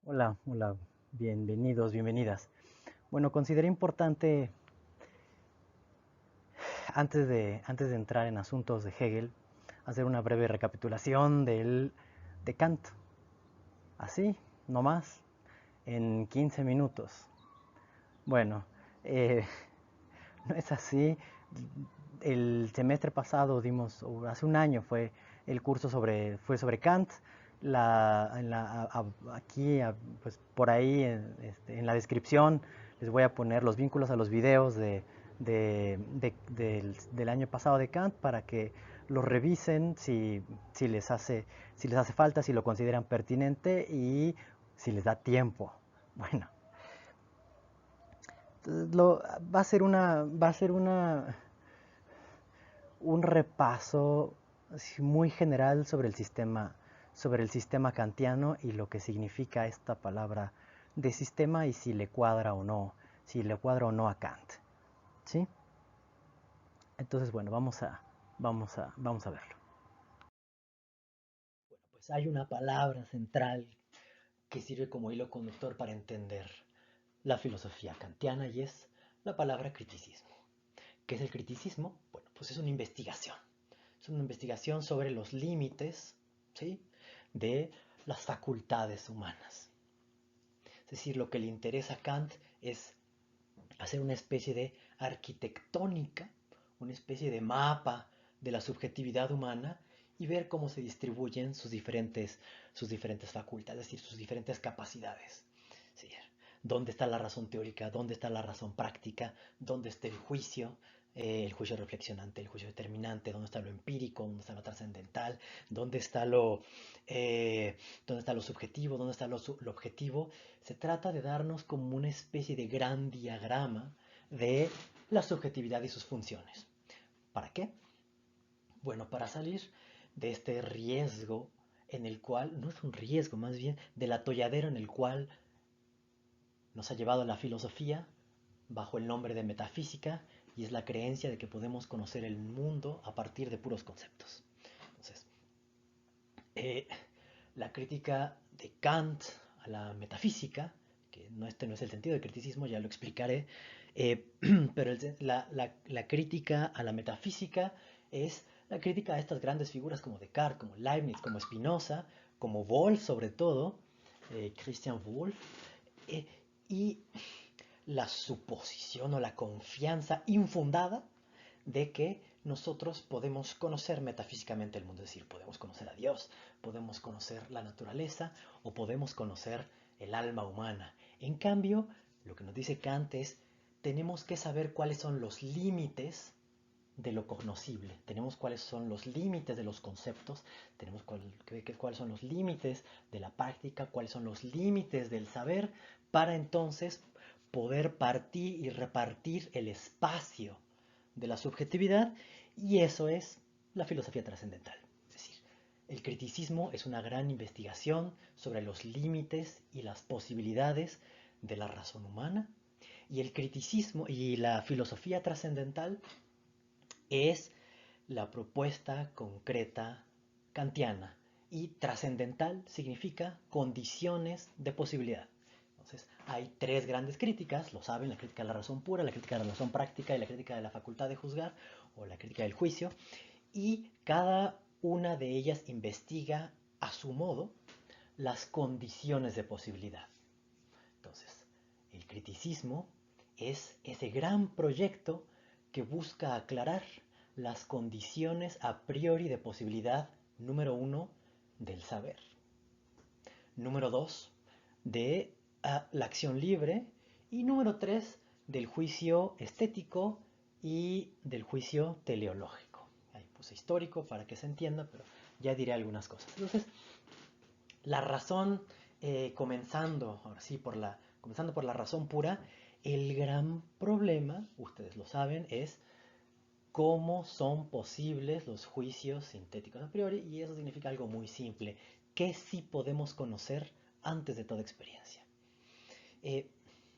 Hola, hola, bienvenidos, bienvenidas. Bueno, consideré importante, antes de entrar en asuntos de Hegel, hacer una breve recapitulación de Kant. Así, no más, en 15 minutos. Bueno, eh, no es así. El semestre pasado dimos, o hace un año fue el curso fue sobre Kant. Aquí, pues por ahí, en la descripción, les voy a poner los vínculos a los videos del año pasado de Kant para que los revisen si les hace falta, si lo consideran pertinente y si les da tiempo. Bueno, va a ser un repaso así muy general sobre el sistema kantiano y lo que significa esta palabra de sistema y si le cuadra o no a Kant. ¿Sí? Entonces, bueno, vamos a verlo. Bueno, pues hay una palabra central que sirve como hilo conductor para entender la filosofía kantiana y es la palabra criticismo. ¿Qué es el criticismo? Bueno, pues es una investigación. Es una investigación sobre los límites, ¿sí?, de las facultades humanas. Es decir, lo que le interesa a Kant es hacer una especie de arquitectónica, una especie de mapa de la subjetividad humana y ver cómo se distribuyen sus diferentes facultades, es decir, sus diferentes capacidades. ¿Sí? ¿Dónde está la razón teórica? ¿Dónde está la razón práctica? ¿Dónde está el juicio reflexionante, el juicio determinante? ¿Dónde está lo empírico? ¿Dónde está lo trascendental? ¿Dónde está eh, lo subjetivo? ¿Dónde está lo objetivo? Se trata de darnos como una especie de gran diagrama de la subjetividad y sus funciones. ¿Para qué? Bueno, para salir de este riesgo en el cual, no es un riesgo, más bien del atolladero en el cual nos ha llevado la filosofía bajo el nombre de metafísica, y es la creencia de que podemos conocer el mundo a partir de puros conceptos. Entonces, eh, la crítica de Kant a la metafísica, que este no es el sentido del criticismo, ya lo explicaré, pero la crítica a la metafísica es la crítica a estas grandes figuras como Descartes, como Leibniz, como Spinoza, como Wolff sobre todo, Christian Wolff, eh, y la suposición o la confianza infundada de que nosotros podemos conocer metafísicamente el mundo, es decir, podemos conocer a Dios, podemos conocer la naturaleza o podemos conocer el alma humana. En cambio, lo que nos dice Kant es, tenemos que saber cuáles son los límites de lo cognoscible, tenemos cuáles son los límites de los conceptos, tenemos cuáles son los límites de la práctica, cuáles son los límites del saber, para entonces poder partir y repartir el espacio de la subjetividad, y eso es la filosofía trascendental. Es decir, el criticismo es una gran investigación sobre los límites y las posibilidades de la razón humana, y el criticismo y la filosofía trascendental es la propuesta concreta kantiana, y trascendental significa condiciones de posibilidad. Entonces, hay tres grandes críticas, lo saben: la crítica de la razón pura, la crítica de la razón práctica y la crítica de la facultad de juzgar, o la crítica del juicio, y cada una de ellas investiga a su modo las condiciones de posibilidad. Entonces, el criticismo es ese gran proyecto que busca aclarar las condiciones a priori de posibilidad, número uno, del saber. Número dos, de la acción libre. Y número tres, del juicio estético y del juicio teleológico. Ahí puse histórico para que se entienda, pero ya diré algunas cosas. Entonces, la razón, comenzando por la razón pura, el gran problema, ustedes lo saben, es cómo son posibles los juicios sintéticos a priori, y eso significa algo muy simple: que sí podemos conocer antes de toda experiencia. Eh,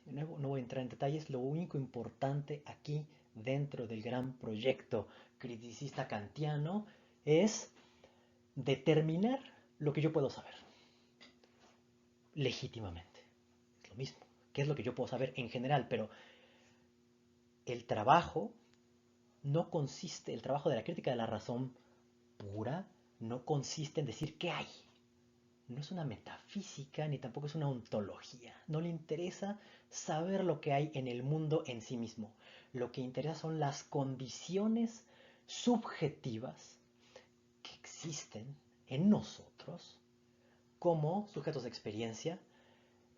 de nuevo, no voy a entrar en detalles, lo único importante aquí dentro del gran proyecto criticista kantiano es determinar lo que yo puedo saber. legítimamente. Es lo mismo. ¿Qué es lo que yo puedo saber en general? Pero el trabajo no consiste, el trabajo de la crítica de la razón pura no consiste en decir qué hay. No es una metafísica ni tampoco es una ontología. No le interesa saber lo que hay en el mundo en sí mismo. Lo que interesa son las condiciones subjetivas que existen en nosotros como sujetos de experiencia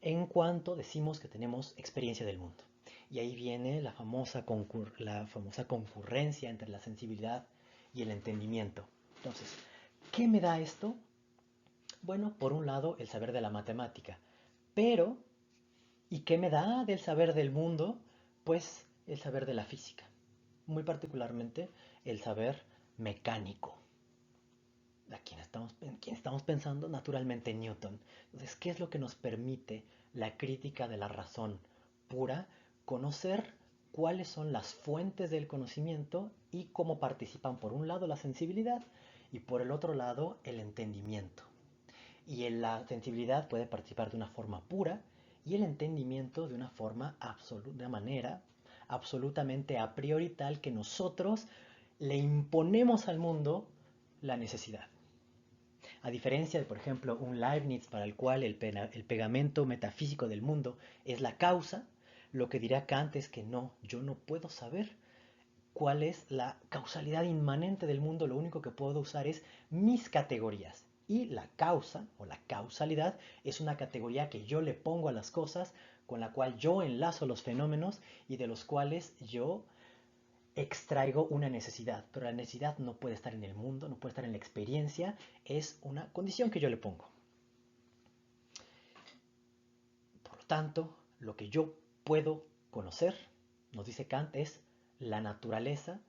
en cuanto decimos que tenemos experiencia del mundo. Y ahí viene la famosa concurrencia entre la sensibilidad y el entendimiento. Entonces, ¿qué me da esto? Bueno, por un lado, el saber de la matemática. Pero, ¿y qué me da del saber del mundo? Pues el saber de la física. Muy particularmente el saber mecánico. ¿En quién estamos pensando? Naturalmente en Newton. Entonces, ¿qué es lo que nos permite la crítica de la razón pura? Conocer cuáles son las fuentes del conocimiento y cómo participan por un lado la sensibilidad y por el otro lado el entendimiento. Y en la sensibilidad puede participar de una forma pura y el entendimiento de una forma absoluta, de manera absolutamente a priori tal que nosotros le imponemos al mundo la necesidad. A diferencia de, por ejemplo, un Leibniz para el cual el pegamento metafísico del mundo es la causa, lo que dirá Kant es que no, yo no puedo saber cuál es la causalidad inmanente del mundo, lo único que puedo usar es mis categorías. Y la causa o la causalidad es una categoría que yo le pongo a las cosas, con la cual yo enlazo los fenómenos y de los cuales yo extraigo una necesidad. Pero la necesidad no puede estar en el mundo, no puede estar en la experiencia, es una condición que yo le pongo. Por lo tanto, lo que yo puedo conocer, nos dice Kant, es la naturaleza,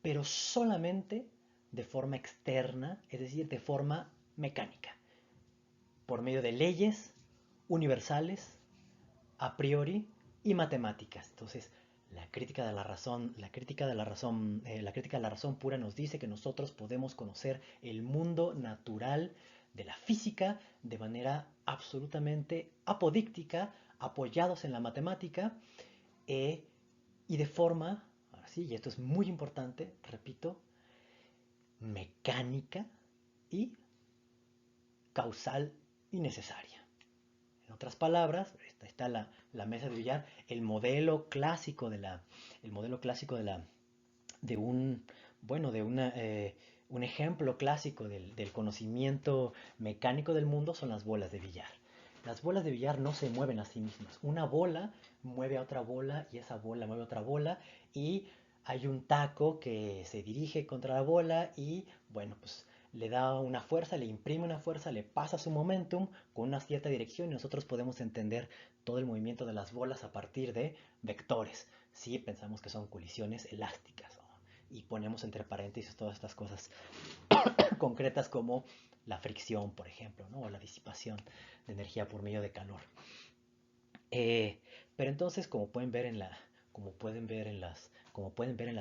pero solamente de forma externa, es decir, de forma mecánica, por medio de leyes universales, a priori y matemáticas. Entonces, la crítica de la razón, la crítica de la razón pura nos dice que nosotros podemos conocer el mundo natural de la física de manera absolutamente apodíctica, apoyados en la matemática y de forma, ahora sí, y esto es muy importante, repito, mecánica y causal y necesaria. En otras palabras, esta está la mesa de billar, el modelo clásico de un, bueno, un ejemplo clásico del conocimiento mecánico del mundo son las bolas de billar. Las bolas de billar no se mueven a sí mismas. Una bola mueve a otra bola y esa bola mueve a otra bola y hay un taco que se dirige contra la bola y, bueno, pues le da una fuerza, le imprime una fuerza, le pasa su momentum con una cierta dirección y nosotros podemos entender todo el movimiento de las bolas a partir de vectores. Si pensamos que son colisiones elásticas, ¿no? Y ponemos entre paréntesis todas estas cosas concretas como la fricción, por ejemplo, ¿no? O la disipación de energía por medio de calor. Eh, pero entonces, como pueden ver en las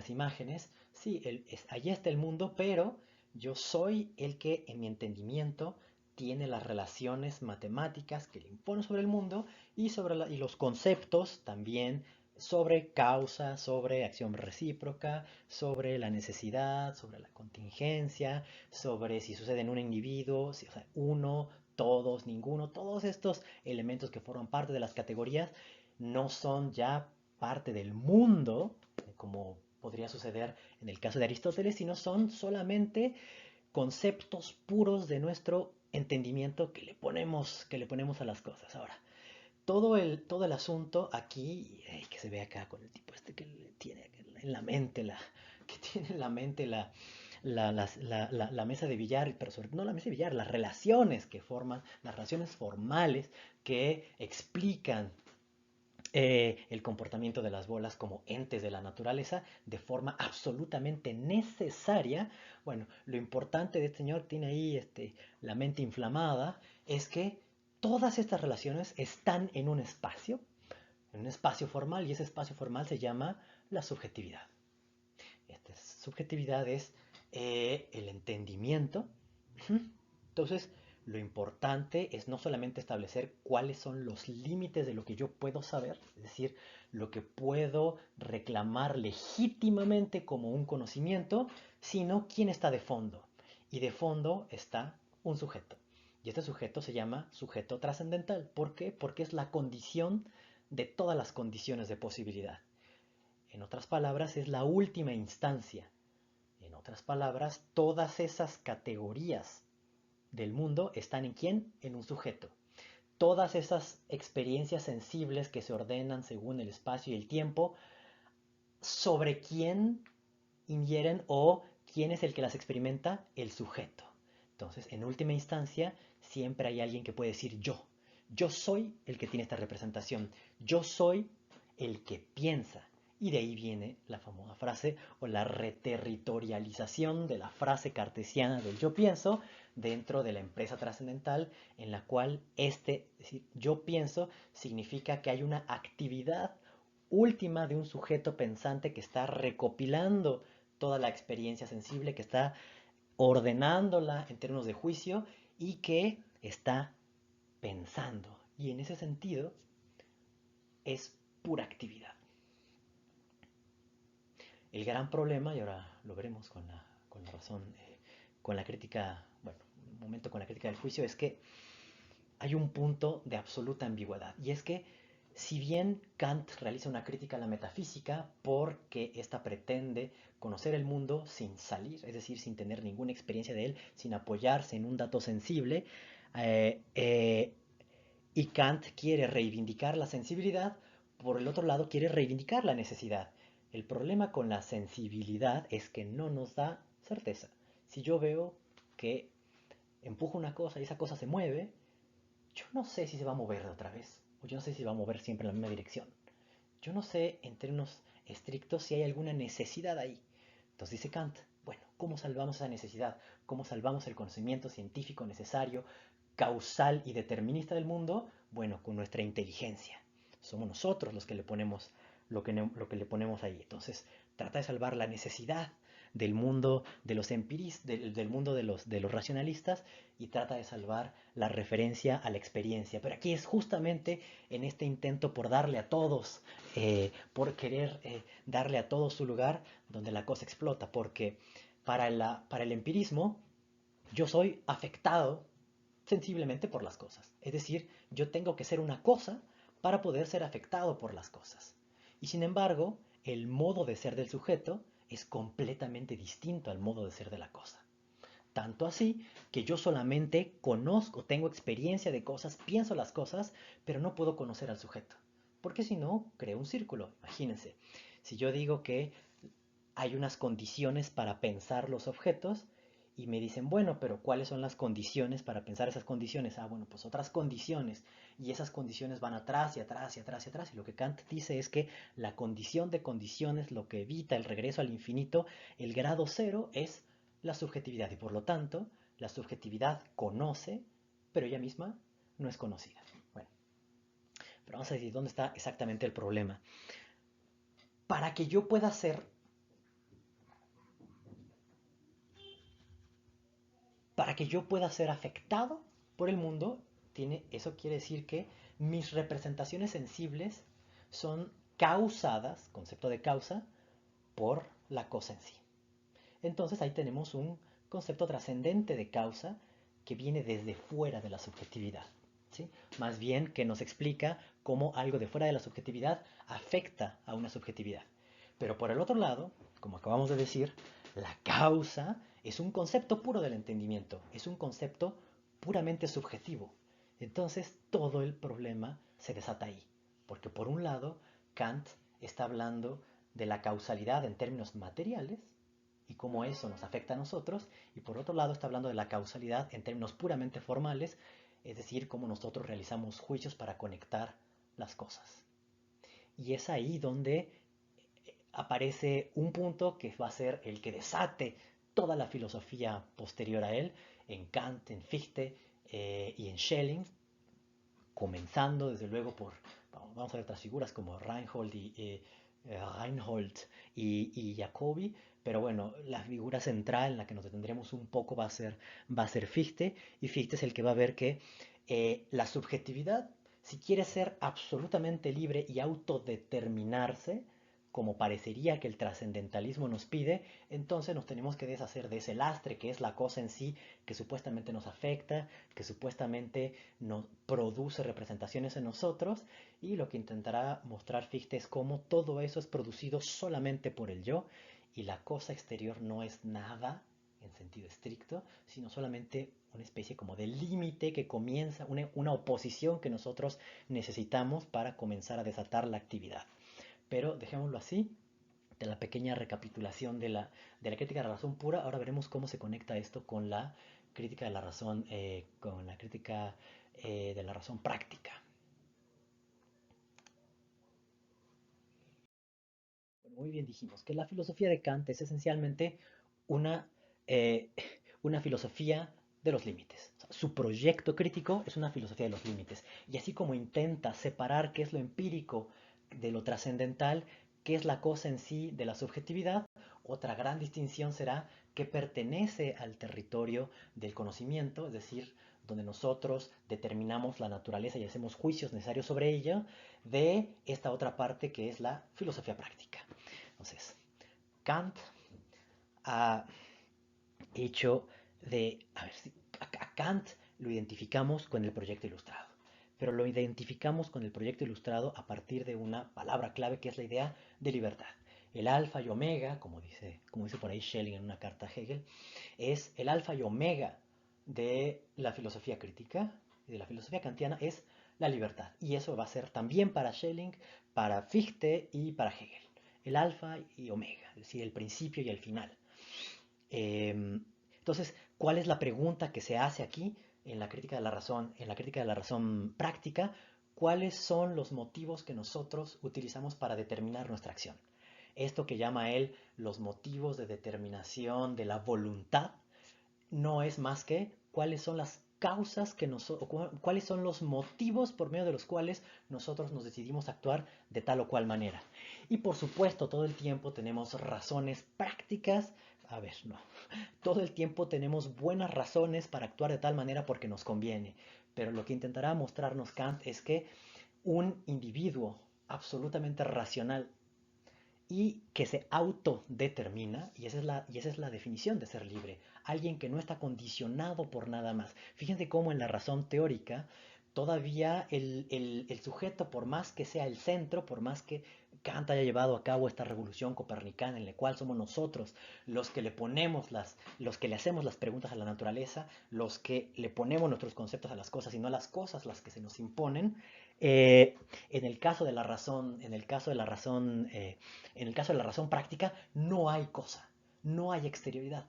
imágenes, sí, allí está el mundo, pero yo soy el que en mi entendimiento tiene las relaciones matemáticas que le imponen sobre el mundo y los conceptos también sobre causa, sobre acción recíproca, sobre la necesidad, sobre la contingencia, sobre si sucede en un individuo, si, o sea, uno, todos, ninguno, todos estos elementos que forman parte de las categorías no son ya parte del mundo, como podría suceder en el caso de Aristóteles, sino son solamente conceptos puros de nuestro entendimiento que le ponemos a las cosas. Ahora, todo el asunto aquí, que se ve acá con el tipo este que tiene en la mente que tiene en la mente la mesa de billar, pero sobre todo no la mesa de billar, las relaciones que forman, las relaciones formales que explican el comportamiento de las bolas como entes de la naturaleza de forma absolutamente necesaria. Bueno, lo importante de este señor tiene ahí la mente inflamada, es que todas estas relaciones están en un espacio formal, y ese espacio formal se llama la subjetividad. Esta subjetividad es el entendimiento. Entonces, Lo importante es no solamente establecer cuáles son los límites de lo que yo puedo saber, es decir, lo que puedo reclamar legítimamente como un conocimiento, sino quién está de fondo. Y de fondo está un sujeto. Y este sujeto se llama sujeto trascendental. ¿Por qué? Porque es la condición de todas las condiciones de posibilidad. En otras palabras, es la última instancia. En otras palabras, todas esas categorías del mundo están en quién? En un sujeto. Todas esas experiencias sensibles que se ordenan según el espacio y el tiempo, ¿sobre quién ingieren o quién es el que las experimenta? El sujeto. Entonces, en última instancia, siempre hay alguien que puede decir yo. Yo soy el que tiene esta representación. Yo soy el que piensa. Y de ahí viene la famosa frase o la reterritorialización de la frase cartesiana del yo pienso dentro de la empresa trascendental, en la cual es decir, yo pienso significa que hay una actividad última de un sujeto pensante que está recopilando toda la experiencia sensible, que está ordenándola en términos de juicio y que está pensando. Y en ese sentido es pura actividad. El gran problema, y ahora lo veremos con la razón, con la crítica, bueno, un momento con la crítica del juicio, es que hay un punto de absoluta ambigüedad. Y es que si bien Kant realiza una crítica a la metafísica porque ésta pretende conocer el mundo sin salir, es decir, sin tener ninguna experiencia de él, sin apoyarse en un dato sensible, eh, eh, y Kant quiere reivindicar la sensibilidad, por el otro lado quiere reivindicar la necesidad. El problema con la sensibilidad es que no nos da certeza. Si yo veo que empujo una cosa y esa cosa se mueve, yo no sé si se va a mover otra vez, o yo no sé si va a mover siempre en la misma dirección. Yo no sé en términos estrictos si hay alguna necesidad ahí. Entonces dice Kant, bueno, ¿cómo salvamos esa necesidad? ¿Cómo salvamos el conocimiento científico necesario, causal y determinista del mundo? Bueno, con nuestra inteligencia. Somos nosotros los que le ponemos lo que le ponemos ahí. Entonces, trata de salvar la necesidad del mundo de los empiristas, del mundo de los racionalistas, y trata de salvar la referencia a la experiencia. Pero aquí es justamente en este intento por darle a todos, por querer darle a todos su lugar, donde la cosa explota. Porque para el empirismo, yo soy afectado sensiblemente por las cosas. Es decir, yo tengo que ser una cosa para poder ser afectado por las cosas. Y sin embargo, el modo de ser del sujeto es completamente distinto al modo de ser de la cosa. Tanto así que yo solamente conozco, tengo experiencia de cosas, pienso las cosas, pero no puedo conocer al sujeto. Porque si no, creo un círculo. Imagínense, si yo digo que hay unas condiciones para pensar los objetos y me dicen, bueno, pero ¿cuáles son las condiciones para pensar esas condiciones? Ah, bueno, pues otras condiciones. Y esas condiciones van atrás y atrás y atrás y atrás. Y lo que Kant dice es que la condición de condiciones, lo que evita el regreso al infinito, el grado cero, es la subjetividad. Y por lo tanto, la subjetividad conoce, pero ella misma no es conocida. Bueno, pero vamos a decir, ¿dónde está exactamente el problema? Para que yo pueda ser para que yo pueda ser afectado por el mundo, eso quiere decir que mis representaciones sensibles son causadas, concepto de causa, por la cosa en sí. Entonces ahí tenemos un concepto trascendente de causa que viene desde fuera de la subjetividad, ¿sí? Más bien que nos explica cómo algo de fuera de la subjetividad afecta a una subjetividad. Pero por el otro lado, como acabamos de decir, la causa es un concepto puro del entendimiento, es un concepto puramente subjetivo. Entonces todo el problema se desata ahí. Porque por un lado, Kant está hablando de la causalidad en términos materiales y cómo eso nos afecta a nosotros, y por otro lado está hablando de la causalidad en términos puramente formales, es decir, cómo nosotros realizamos juicios para conectar las cosas. Y es ahí donde aparece un punto que va a ser el que desate toda la filosofía posterior a él, en Kant, en Fichte y en Schelling, comenzando desde luego por, vamos a ver otras figuras como Reinhold Reinhold y Jacobi, pero bueno, la figura central en la que nos detendremos un poco va a ser Fichte, y Fichte es el que va a ver que la subjetividad, si quiere ser absolutamente libre y autodeterminarse, como parecería que el trascendentalismo nos pide, entonces nos tenemos que deshacer de ese lastre que es la cosa en sí, que supuestamente nos afecta, que supuestamente nos produce representaciones en nosotros, y lo que intentará mostrar Fichte es cómo todo eso es producido solamente por el yo, y la cosa exterior no es nada en sentido estricto, sino solamente una especie como de límite que comienza, una oposición que nosotros necesitamos para comenzar a desatar la actividad. Pero dejémoslo así, de la pequeña recapitulación de la crítica de la razón pura, ahora veremos cómo se conecta esto con la crítica de la razón, con la crítica de la razón práctica. Bueno, muy bien dijimos que la filosofía de Kant es esencialmente una, eh, una filosofía de los límites. O sea, su proyecto crítico es una filosofía de los límites. Y así como intenta separar qué es lo empírico de lo trascendental, qué es la cosa en sí de la subjetividad, otra gran distinción será que pertenece al territorio del conocimiento, es decir, donde nosotros determinamos la naturaleza y hacemos juicios necesarios sobre ella, de esta otra parte que es la filosofía práctica. Entonces, Kant ha hecho de... A ver, a Kant lo identificamos con el proyecto ilustrado, pero lo identificamos con el proyecto ilustrado a partir de una palabra clave que es la idea de libertad. El alfa y omega, como dice por ahí Schelling en una carta a Hegel, es el alfa y omega de la filosofía crítica y de la filosofía kantiana es la libertad. Y eso va a ser también para Schelling, para Fichte y para Hegel. El alfa y omega, es decir, el principio y el final. Entonces, ¿cuál es la pregunta que se hace aquí en la crítica de la razón, en la crítica de la razón práctica? ¿Cuáles son los motivos que nosotros utilizamos para determinar nuestra acción? Esto que llama él los motivos de determinación de la voluntad no es más que cuáles son las causas que cuáles son los motivos por medio de los cuales nosotros nos decidimos actuar de tal o cual manera. Y por supuesto, todo el tiempo tenemos razones prácticas. A ver, no. Todo el tiempo tenemos buenas razones para actuar de tal manera porque nos conviene. Pero lo que intentará mostrarnos Kant es que un individuo absolutamente racional y que se autodetermina, y esa es la definición de ser libre, alguien que no está condicionado por nada más. Fíjense cómo en la razón teórica todavía el sujeto, por más que sea el centro, por más que Kant haya llevado a cabo esta revolución copernicana en la cual somos nosotros los que le ponemos los que le hacemos las preguntas a la naturaleza, los que le ponemos nuestros conceptos a las cosas y no las cosas las que se nos imponen, en el caso de la razón, en el caso de la razón práctica, no hay cosa, no hay exterioridad,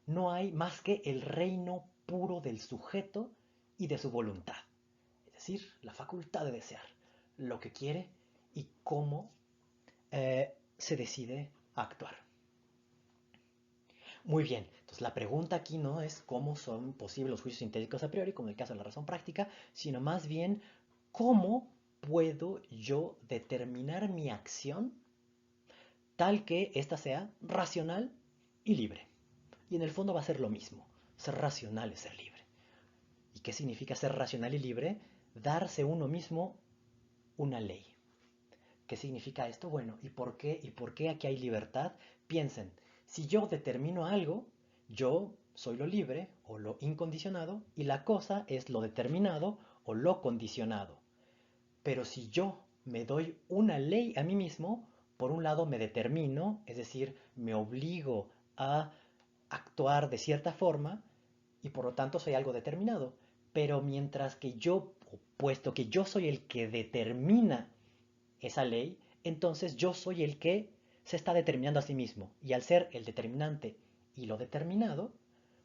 no hay más que el reino puro del sujeto y de su voluntad. Es decir, la facultad de desear lo que quiere y cómo se decide a actuar. Muy bien, entonces la pregunta aquí no es cómo son posibles los juicios sintéticos a priori, como en el caso de la razón práctica, sino más bien cómo puedo yo determinar mi acción tal que ésta sea racional y libre. Y en el fondo va a ser lo mismo. Ser racional es ser libre. ¿Y qué significa ser racional y libre? Darse uno mismo una ley. ¿Qué significa esto? Bueno, ¿y por qué aquí hay libertad? Piensen, si yo determino algo, yo soy lo libre o lo incondicionado y la cosa es lo determinado o lo condicionado. Pero si yo me doy una ley a mí mismo, por un lado me determino, es decir, me obligo a actuar de cierta forma y por lo tanto soy algo determinado. Pero mientras que yo, puesto que yo soy el que determina esa ley, entonces yo soy el que se está determinando a sí mismo. Y al ser el determinante y lo determinado,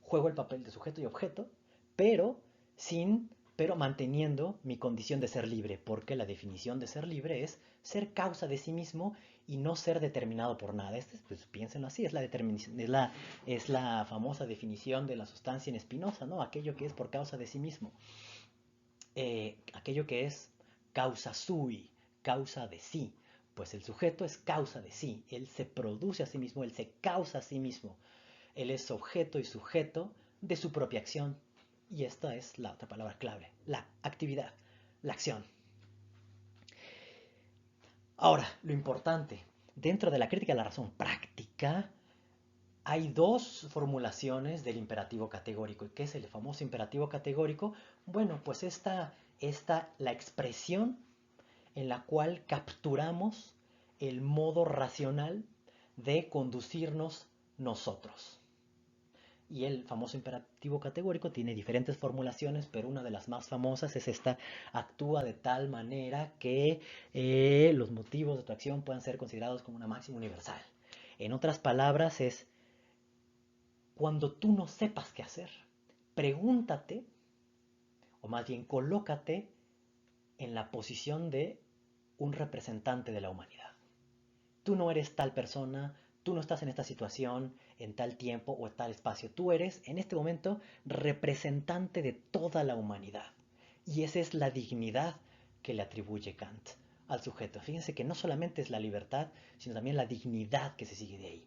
juego el papel de sujeto y objeto, pero sin, pero manteniendo mi condición de ser libre, porque la definición de ser libre es ser causa de sí mismo y no ser determinado por nada. Pues piénsenlo así, es la famosa definición de la sustancia en Spinoza, ¿no? Aquello que es por causa de sí mismo. Aquello que es causa sui, causa de sí. Pues el sujeto es causa de sí, él se produce a sí mismo, él se causa a sí mismo, él es objeto y sujeto de su propia acción. Y esta es la otra palabra clave, la actividad, la acción. Ahora, lo importante, dentro de la crítica de la razón práctica, hay dos formulaciones del imperativo categórico. ¿Y qué es el famoso imperativo categórico? Bueno, pues la expresión en la cual capturamos el modo racional de conducirnos nosotros. Y el famoso imperativo categórico tiene diferentes formulaciones, pero una de las más famosas es esta: actúa de tal manera que los motivos de tu acción puedan ser considerados como una máxima universal. En otras palabras, es cuando tú no sepas qué hacer, pregúntate, o más bien colócate en la posición de un representante de la humanidad. Tú no eres tal persona, tú no estás en esta situación, en tal tiempo o en tal espacio. Tú eres, en este momento, representante de toda la humanidad. Y esa es la dignidad que le atribuye Kant al sujeto. Fíjense que no solamente es la libertad, sino también la dignidad que se sigue de ahí.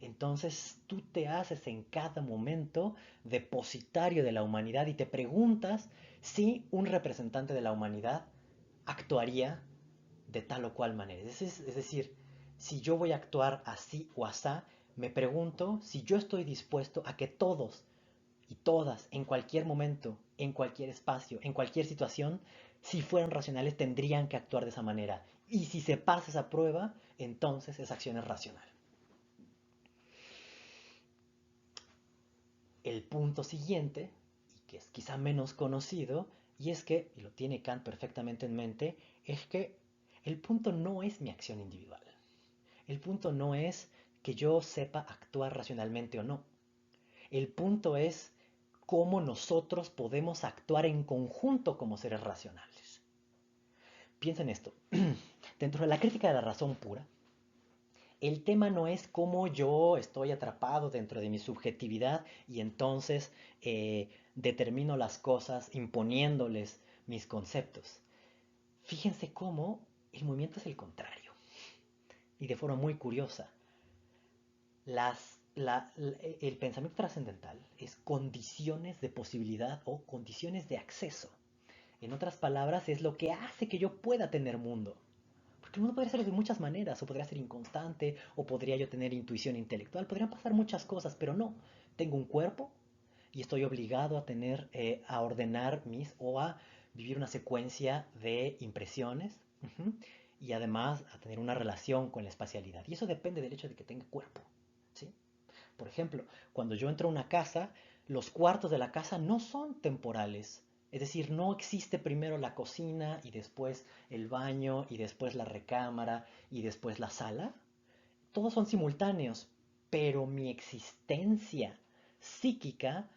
Entonces tú te haces en cada momento depositario de la humanidad y te preguntas si un representante de la humanidad actuaría de tal o cual manera. Es decir, si yo voy a actuar así o asá, me pregunto si yo estoy dispuesto a que todos y todas, en cualquier momento, en cualquier espacio, en cualquier situación, si fueran racionales, tendrían que actuar de esa manera. Y si se pasa esa prueba, entonces esa acción es racional. El punto siguiente, y que es quizá menos conocido, y es que, y lo tiene Kant perfectamente en mente, es que el punto no es mi acción individual. El punto no es que yo sepa actuar racionalmente o no. El punto es cómo nosotros podemos actuar en conjunto como seres racionales. Piensa en esto. Dentro de la crítica de la razón pura, el tema no es cómo yo estoy atrapado dentro de mi subjetividad y entonces determino las cosas imponiéndoles mis conceptos. Fíjense cómo el movimiento es el contrario. Y de forma muy curiosa, el pensamiento trascendental es condiciones de posibilidad o condiciones de acceso. En otras palabras, es lo que hace que yo pueda tener mundo. Porque el mundo podría ser de muchas maneras, o podría ser inconstante, o podría yo tener intuición intelectual, podrían pasar muchas cosas, pero no. Tengo un cuerpo y estoy obligado a a ordenar o a vivir una secuencia de impresiones, y además a tener una relación con la espacialidad. Y eso depende del hecho de que tenga cuerpo, ¿sí? Por ejemplo, cuando yo entro a una casa, los cuartos de la casa no son temporales. Es decir, no existe primero la cocina y después el baño y después la recámara y después la sala. Todos son simultáneos, pero mi existencia psíquica,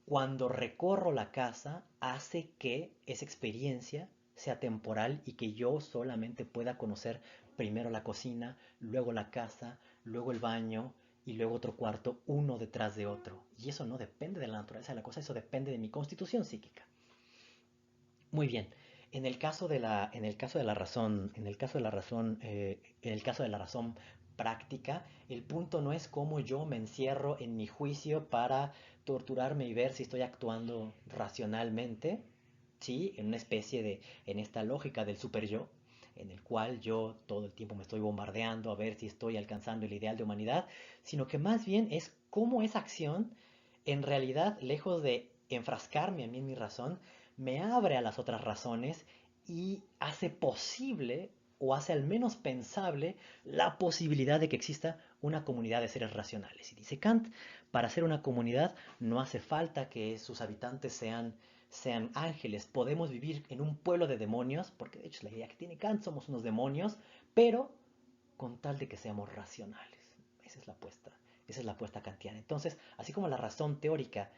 cuando recorro la casa, hace que esa experiencia sea temporal y que yo solamente pueda conocer primero la cocina, luego la casa, luego el baño y luego otro cuarto, uno detrás de otro. Y eso no depende de la naturaleza de la cosa, eso depende de mi constitución psíquica. Muy bien. En el caso de la razón, en el caso de la razón práctica, el punto no es cómo yo me encierro en mi juicio para torturarme y ver si estoy actuando racionalmente, ¿sí? En una especie en esta lógica del super yo, en el cual yo todo el tiempo me estoy bombardeando a ver si estoy alcanzando el ideal de humanidad, sino que más bien es cómo esa acción, en realidad, lejos de enfrascarme a mí en mi razón, me abre a las otras razones y hace posible, o hace al menos pensable, la posibilidad de que exista una comunidad de seres racionales. Y dice Kant, para ser una comunidad no hace falta que sus habitantes sean ángeles. Podemos vivir en un pueblo de demonios, porque de hecho es la idea que tiene Kant, somos unos demonios, pero con tal de que seamos racionales. Esa es la apuesta kantiana. Entonces, así como la razón teórica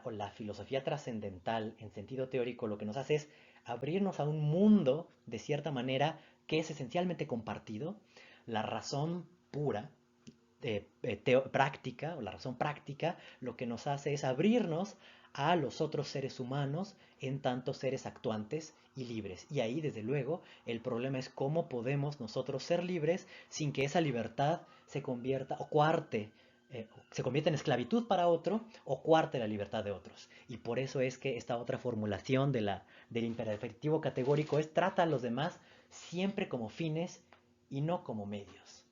o la filosofía trascendental en sentido teórico lo que nos hace es abrirnos a un mundo, de cierta manera, que es esencialmente compartido. La razón pura, práctica, o la razón práctica, lo que nos hace es abrirnos a los otros seres humanos en tanto seres actuantes y libres. Y ahí, desde luego, el problema es cómo podemos nosotros ser libres sin que esa libertad se convierta o coarte, se convierta en esclavitud para otro o coarte la libertad de otros. Y por eso es que esta otra formulación del imperativo categórico es trata a los demás siempre como fines y no como medios.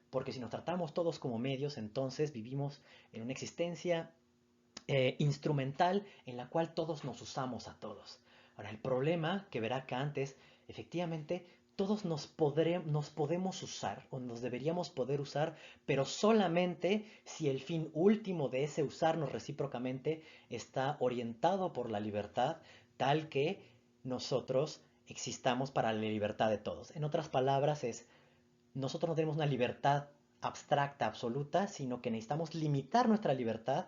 Porque si nos tratamos todos como medios, entonces vivimos en una existencia instrumental en la cual todos nos usamos a todos. Ahora, el problema que verá Kant es, efectivamente, todos nos podemos usar o nos deberíamos poder usar, pero solamente si el fin último de ese usarnos recíprocamente está orientado por la libertad, tal que nosotros existamos para la libertad de todos. En otras palabras, es nosotros no tenemos una libertad abstracta, absoluta, sino que necesitamos limitar nuestra libertad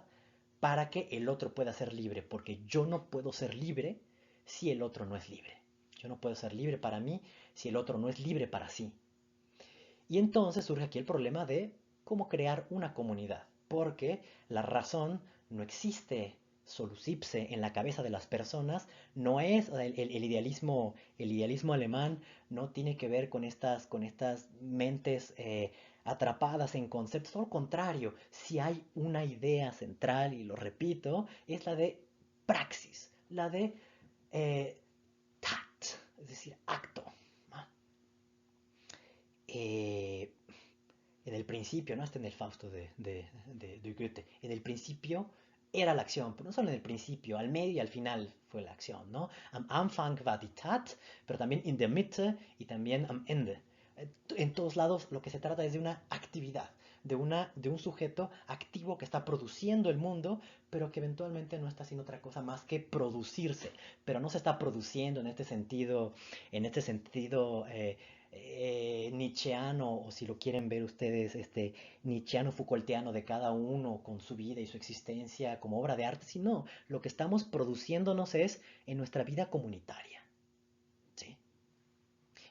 para que el otro pueda ser libre, porque yo no puedo ser libre si el otro no es libre. Yo no puedo ser libre para mí si el otro no es libre para sí. Y entonces surge aquí el problema de cómo crear una comunidad, porque la razón no existe solucipse en la cabeza de las personas, no es el idealismo alemán no tiene que ver con estas mentes atrapadas en conceptos, todo lo contrario, si hay una idea central, y lo repito, es la de praxis, la de tat, es decir, acto. ¿No? Eh, en el principio, ¿no? Está en el Fausto de Goethe. En el principio era la acción, pero no solo en el principio, al medio y al final fue la acción, ¿no? Am Anfang war die Tat, pero también in der Mitte y también am Ende. En todos lados lo que se trata es de una actividad, de un sujeto activo que está produciendo el mundo, pero que eventualmente no está haciendo otra cosa más que producirse, pero no se está produciendo en este sentido nietzscheano, o si lo quieren ver ustedes, nietzscheano Foucaultiano de cada uno con su vida y su existencia como obra de arte, sino lo que estamos produciéndonos es en nuestra vida comunitaria. ¿Sí?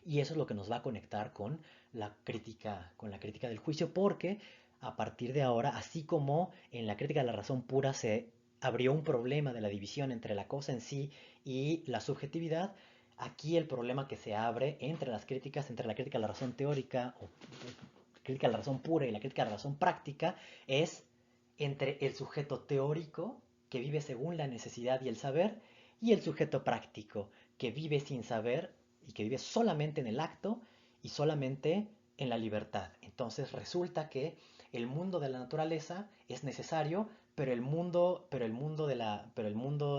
Y eso es lo que nos va a conectar con la crítica del juicio, porque a partir de ahora, así como en la crítica de la razón pura se abrió un problema de la división entre la cosa en sí y la subjetividad, aquí el problema que se abre entre las críticas, entre la crítica de la razón teórica o crítica de la razón pura y la crítica de la razón práctica, es entre el sujeto teórico, que vive según la necesidad y el saber, y el sujeto práctico, que vive sin saber y que vive solamente en el acto y solamente en la libertad. Entonces resulta que el mundo de la naturaleza es necesario, pero el mundo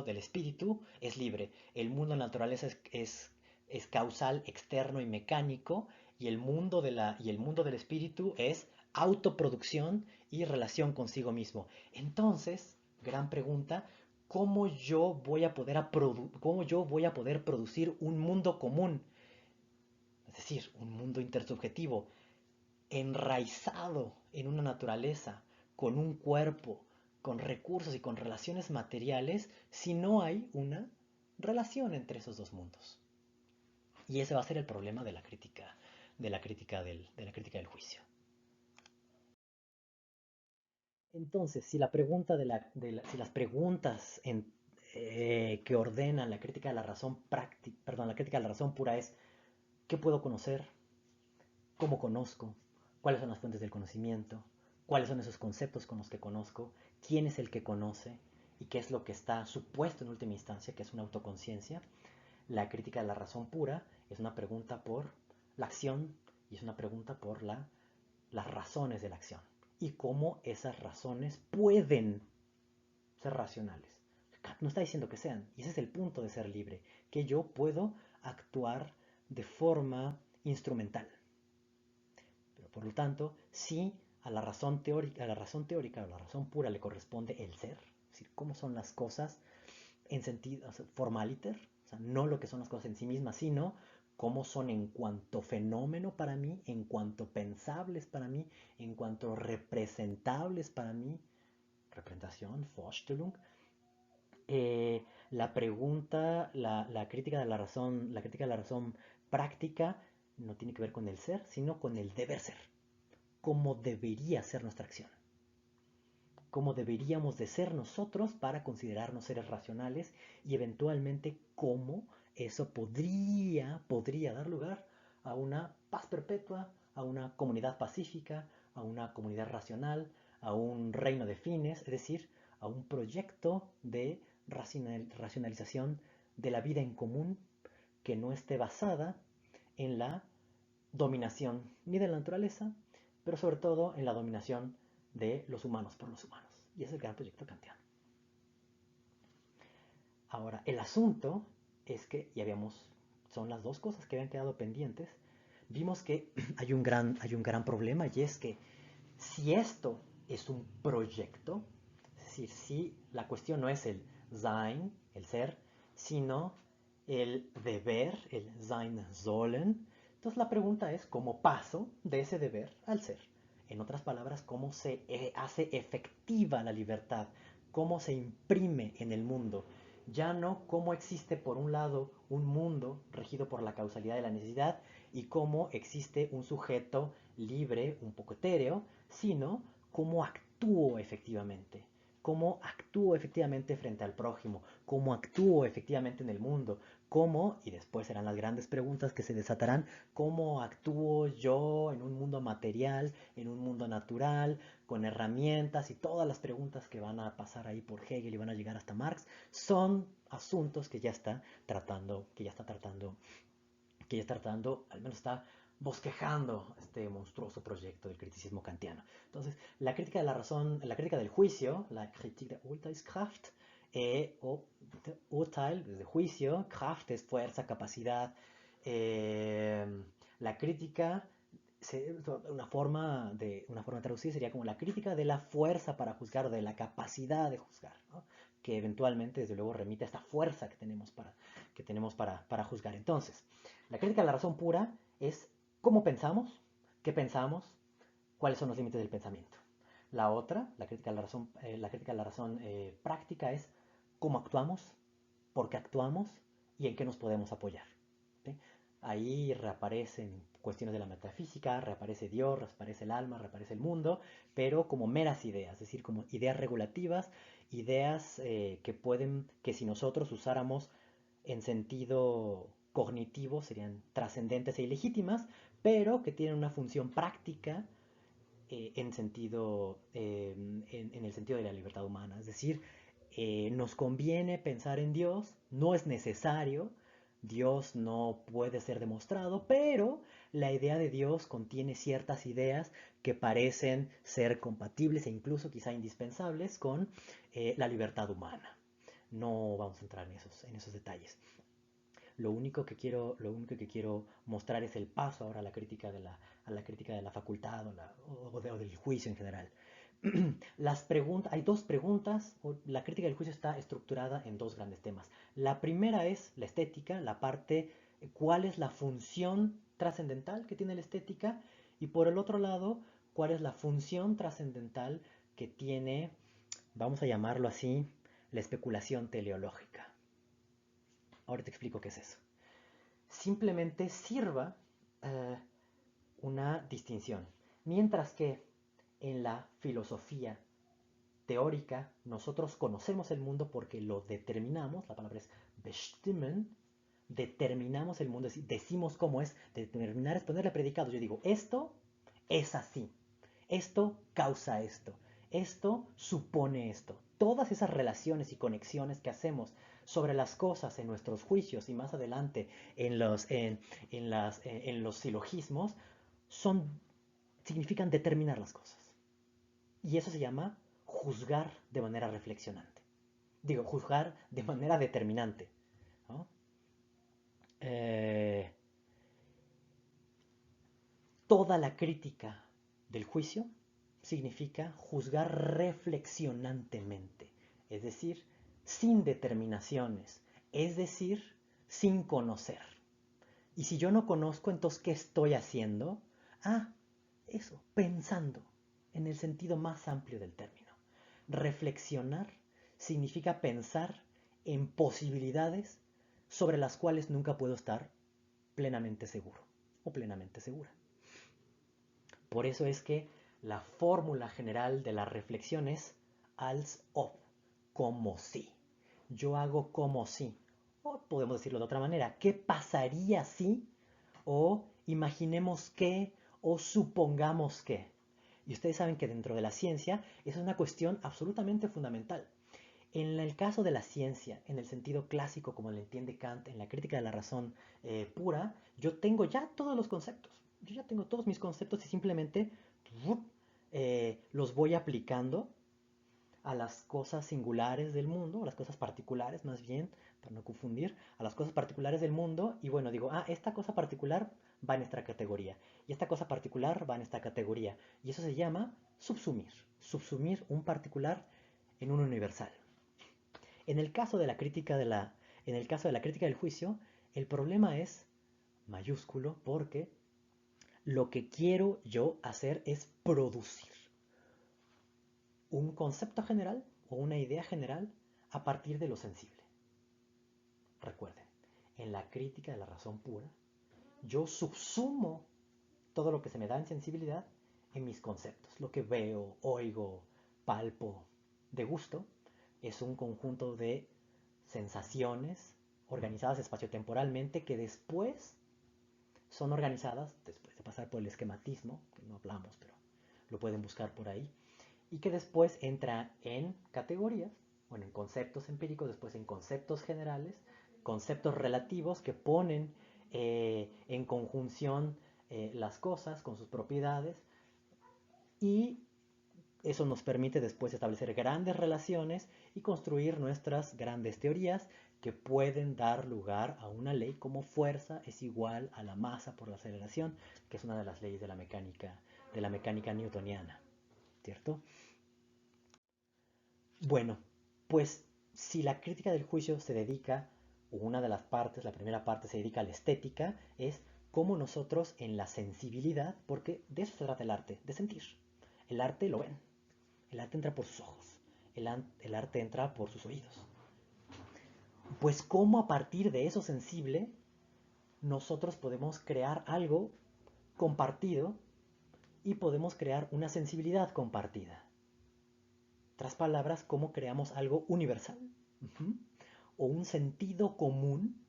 del espíritu es libre. El mundo de la naturaleza es causal, externo y mecánico, y el mundo del espíritu es autoproducción y relación consigo mismo. Entonces, gran pregunta, cómo yo voy a poder producir un mundo común? Es decir, un mundo intersubjetivo, enraizado en una naturaleza, con un cuerpo, con recursos y con relaciones materiales, si no hay una relación entre esos dos mundos. Y ese va a ser el problema de la crítica del juicio. Entonces, si la pregunta si las preguntas que ordenan la crítica de la razón práctica, perdón, la crítica de la razón pura es ¿qué puedo conocer? ¿Cómo conozco? ¿Cuáles son las fuentes del conocimiento? ¿Cuáles son esos conceptos con los que conozco? ¿Quién es el que conoce? ¿Y qué es lo que está supuesto en última instancia, que es una autoconciencia? La crítica de la razón pura es una pregunta por la acción y es una pregunta por las razones de la acción y cómo esas razones pueden ser racionales. Kant no está diciendo que sean, y ese es el punto de ser libre, que yo puedo actuar de forma instrumental. Pero por lo tanto, si a la razón teórica, o la razón pura le corresponde el ser, es decir, cómo son las cosas en sentido, o sea, formaliter, o sea, no lo que son las cosas en sí mismas, sino cómo son en cuanto fenómeno para mí, en cuanto pensables para mí, en cuanto representables para mí, representación, Vorstellung. La pregunta, la crítica de la razón práctica no tiene que ver con el ser, sino con el deber ser, cómo debería ser nuestra acción. cómo deberíamos de ser nosotros para considerarnos seres racionales y eventualmente cómo eso podría dar lugar a una paz perpetua, a una comunidad pacífica, a una comunidad racional, a un reino de fines, es decir, a un proyecto de racionalización de la vida en común que no esté basada en la dominación ni de la naturaleza, pero sobre todo en la dominación de los humanos por los humanos. Y ese es el gran proyecto kantiano. Ahora, el asunto es que son las dos cosas que habían quedado pendientes. Vimos que hay un gran problema y es que si esto es un proyecto, es decir, si la cuestión no es el Sein, el ser, sino el deber, el Sein sollen, entonces la pregunta es cómo paso de ese deber al ser. En otras palabras, cómo se hace efectiva la libertad, cómo se imprime en el mundo. Ya no cómo existe por un lado un mundo regido por la causalidad de la necesidad y cómo existe un sujeto libre, un poco etéreo, sino cómo actúo efectivamente. Cómo actúo efectivamente frente al prójimo, cómo actúo efectivamente en el mundo, cómo, y después serán las grandes preguntas que se desatarán, cómo actúo yo en un mundo material, en un mundo natural, con herramientas y todas las preguntas que van a pasar ahí por Hegel y van a llegar hasta Marx, son asuntos que ya está tratando, al menos está bosquejando este monstruoso proyecto del criticismo kantiano. Entonces, la crítica de la razón, la crítica del juicio, la Kritik der Urteilskraft, o Urteil, desde juicio, Kraft es fuerza, capacidad, la crítica, una forma de traducir sería como la crítica de la fuerza para juzgar o de la capacidad de juzgar, ¿no? Que eventualmente, desde luego, remite a esta fuerza que tenemos para juzgar. Entonces, la crítica de la razón pura es cómo pensamos, qué pensamos, cuáles son los límites del pensamiento. La otra, la crítica de la razón práctica es cómo actuamos, por qué actuamos y en qué nos podemos apoyar. ¿Sí? Ahí reaparecen cuestiones de la metafísica, reaparece Dios, reaparece el alma, reaparece el mundo, pero como meras ideas, es decir, como ideas regulativas, ideas que si nosotros usáramos en sentido cognitivo serían trascendentes e ilegítimas, pero que tienen una función práctica en el sentido de la libertad humana. Es decir, nos conviene pensar en Dios, no es necesario, Dios no puede ser demostrado, pero la idea de Dios contiene ciertas ideas que parecen ser compatibles e incluso quizá indispensables con la libertad humana. No vamos a entrar en esos detalles. Lo único que quiero mostrar es el paso ahora a la crítica de la facultad o del juicio en general. Hay dos preguntas. La crítica del juicio está estructurada en dos grandes temas. La primera es la estética, la parte, cuál es la función trascendental que tiene la estética, y por el otro lado, cuál es la función trascendental que tiene, vamos a llamarlo así, la especulación teleológica. Ahora te explico qué es eso. Simplemente sirva una distinción. Mientras que en la filosofía teórica nosotros conocemos el mundo porque lo determinamos, la palabra es bestimmen, determinamos el mundo, decimos cómo es, determinar es ponerle predicado. Yo digo, esto es así, esto causa esto, esto supone esto. Todas esas relaciones y conexiones que hacemos sobre las cosas en nuestros juicios y más adelante en los silogismos significan determinar las cosas. Y eso se llama juzgar de manera reflexionante. Digo, juzgar de manera determinante, ¿no? Toda la crítica del juicio significa juzgar reflexionantemente, es decir, sin determinaciones, es decir, sin conocer. Y si yo no conozco, entonces, ¿qué estoy haciendo? Eso, pensando, en el sentido más amplio del término. Reflexionar significa pensar en posibilidades sobre las cuales nunca puedo estar plenamente seguro o plenamente segura. Por eso es que la fórmula general de la reflexión es als ob, como si. Yo hago como si. O podemos decirlo de otra manera, ¿qué pasaría si? O imaginemos que, o supongamos que. Y ustedes saben que dentro de la ciencia esa es una cuestión absolutamente fundamental. En el caso de la ciencia, en el sentido clásico como lo entiende Kant, en la crítica de la razón pura, yo tengo ya todos los conceptos. Yo ya tengo todos mis conceptos y simplemente los voy aplicando a las cosas singulares del mundo, a las cosas particulares más bien, para no confundir, a las cosas particulares del mundo y bueno, digo, esta cosa particular va en esta categoría y esta cosa particular va en esta categoría y eso se llama subsumir un particular en un universal. En el caso de la crítica en el caso de la crítica del juicio, el problema es mayúsculo porque lo que quiero yo hacer es producir un concepto general o una idea general a partir de lo sensible. Recuerden, en la crítica de la razón pura, yo subsumo todo lo que se me da en sensibilidad en mis conceptos. Lo que veo, oigo, palpo, degusto, es un conjunto de sensaciones organizadas espaciotemporalmente que después son organizadas, después de pasar por el esquematismo, que no hablamos, pero lo pueden buscar por ahí, y que después entra en categorías, bueno, en conceptos empíricos, después en conceptos generales, conceptos relativos que ponen en conjunción las cosas con sus propiedades y eso nos permite después establecer grandes relaciones y construir nuestras grandes teorías que pueden dar lugar a una ley como fuerza es igual a la masa por la aceleración, que es una de las leyes de la mecánica newtoniana, ¿cierto? Bueno, pues si la crítica del juicio se dedica, o una de las partes, la primera parte se dedica a la estética, es cómo nosotros en la sensibilidad, porque de eso se trata el arte, de sentir. El arte lo ven, el arte entra por sus ojos, el arte entra por sus oídos. Pues cómo a partir de eso sensible nosotros podemos crear algo compartido y podemos crear una sensibilidad compartida. Otras palabras, cómo creamos algo universal. O un sentido común,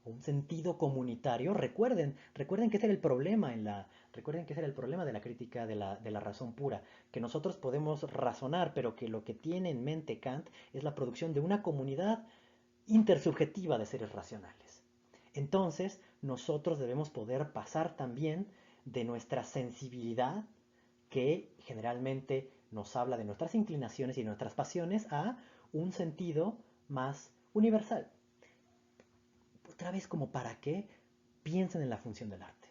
o un sentido comunitario. Recuerden que ese era el problema recuerden que ese era el problema de la crítica de la razón pura, que nosotros podemos razonar, pero que lo que tiene en mente Kant es la producción de una comunidad intersubjetiva de seres racionales. Entonces, nosotros debemos poder pasar también de nuestra sensibilidad, que generalmente nos habla de nuestras inclinaciones y nuestras pasiones, a un sentido más universal. Otra vez, como para que piensen en la función del arte.